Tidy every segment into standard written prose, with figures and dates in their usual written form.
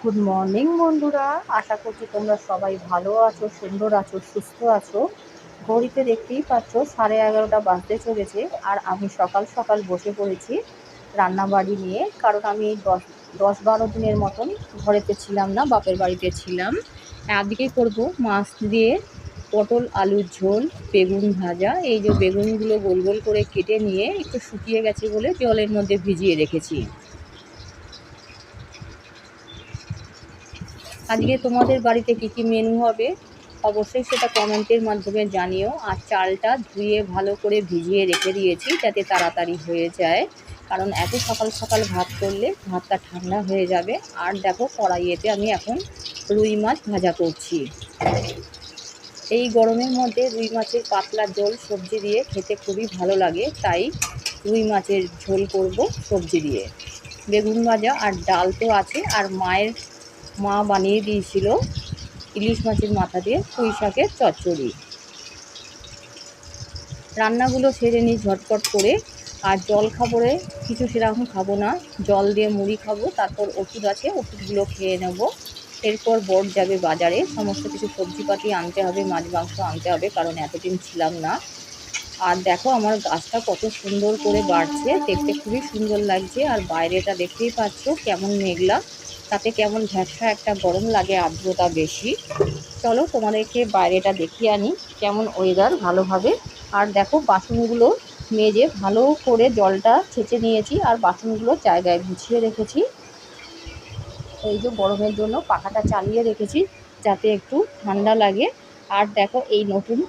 Good morning বন্ধুরা, আশা করছি তোমরা সবাই ভালো আছো, সুন্দর আছো, সুস্থ আছো। ঘড়িতে দেখতেই পাচ্ছ 11:30 বাজতে চলেছে, আর আমি সকাল সকাল বসে পড়েছি রান্নাবাড়ি নিয়ে। কারণ আমি 10-12 দিনের মতন ঘরেতে ছিলাম না, বাপের বাড়িতে ছিলাম। আজকে করব মাছ দিয়ে পটল আলুর ঝোল, বেগুন ভাজা। এই যে বেগুনগুলো গোল গোল করে কেটে নিয়ে একটু শুকিয়ে গেছে বলে জলের মধ্যে ভিজিয়ে রেখেছি। আজকে তোমাদের বাড়িতে কী কী মেনু হবে অবশ্যই সেটা কমেন্টের মাধ্যমে জানিও। আর চালটা ধুয়ে ভালো করে ভিজিয়ে রেখে দিয়েছি যাতে তাড়াতাড়ি হয়ে যায়, কারণ এত সকাল সকাল ভাত করলে ভাতটা ঠান্ডা হয়ে যাবে। আর দেখো, কড়াইয়েতে আমি এখন রুই মাছ ভাজা করছি। এই গরমের মধ্যে রুই মাছের পাতলা ঝোল সবজি দিয়ে খেতে খুবই ভালো লাগে, তাই রুই মাছের ঝোল করব সবজি দিয়ে। বেগুন ভাজা আর ডাল তো আছে, আর মা বানিয়ে দিয়েছিল ইলিশ মাছের মাথা দিয়ে পুঁই শাকের চচ্চড়ি। রান্নাগুলো সেরে নিই ঝটপট করে। আর জল খাবারে কিছু সেরকম খাবো না, জল দিয়ে মুড়ি খাবো, তারপর ওষুধ আছে ওষুধগুলো খেয়ে নেব। এরপর বর যাবে বাজারে, সমস্ত কিছু সবজিপাতি আনতে হবে, মাছ মাংস আনতে হবে, কারণ এতদিন ছিলাম না। আর দেখো আমার গাছটা কত সুন্দর করে বাড়ছে, দেখতে খুবই সুন্দর লাগছে। আর বাইরেটা দেখতেই পাচ্ছ কেমন মেঘলা, তাতে কেমন ভ্যাপসা একটা গরম লাগে, আর্দ্রতা বেশি। চলো তোমাদেরকে বাইরেটা দেখিয়ে আনি কেমন ওয়েদার ভালোভাবে। আর দেখো বাসনগুলো মেজে ভালো করে জলটা ছেঁচে নিয়েছি, আর বাসনগুলো জায়গায় গুছিয়ে রেখেছি। এই যে গরমের জন্য পাখাটা চালিয়ে রেখেছি যাতে একটু ঠান্ডা লাগে। আর দেখো এই নতুন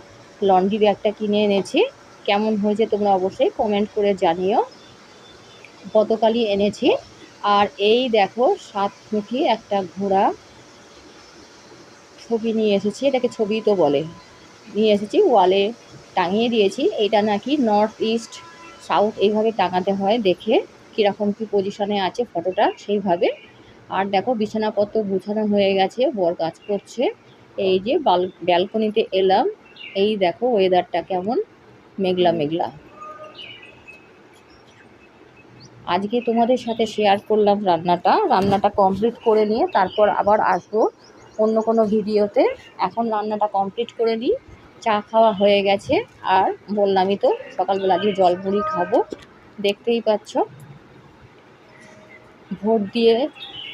লন্ড্রি ব্যাগটা কিনে এনেছি, কেমন হয়েছে তোমরা অবশ্যই কমেন্ট করে জানিও। গতকালই এনেছি। আর এই দেখো 7 মুখী একটা ঘোড়া ছবি নিয়ে এসেছি, এটাকে ছবি তো বলে, নিয়ে এসেছি, ওয়ালে টাঙিয়ে দিয়েছি। এটা নাকি নর্থ ইস্ট সাউথ এইভাবে টাঙাতে হয়, দেখে কীরকম কী পজিশনে আছে ফটোটা সেইভাবে। আর দেখো বিছানাপত্র গুছানো হয়ে গেছে, বর কাজ করছে। এই যে ব্যালকনিতে এলাম, এই দেখো ওয়েদারটা কেমন মেঘলা মেঘলা। আজকে তোমাদের সাথে শেয়ার করলাম রান্নাটা কমপ্লিট করে নিয়ে তারপর আবার আসবো অন্য কোনো ভিডিওতে। এখন রান্নাটা কমপ্লিট করে নিই। চা খাওয়া হয়ে গেছে, আর বললামই তো সকালবেলা দিয়ে জল মুড়ি খাবো। দেখতেই পাচ্ছ ভোট দিয়ে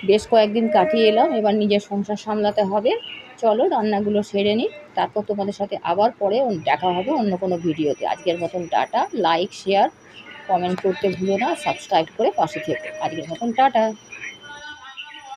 বেশ কয়েকদিন কাটিয়ে এলাম, এবার নিজের সংসার সামলাতে হবে। চলো রান্নাগুলো সেরে নিই, তারপর তোমাদের সাথে আবার পরে দেখা হবে অন্য কোনো ভিডিওতে। আজকের মতন টাটা। লাইক শেয়ার কমেন্ট করতে ভুলো না, সাবস্ক্রাইব করে পাশে থেকো। আজকের মতন টাটা।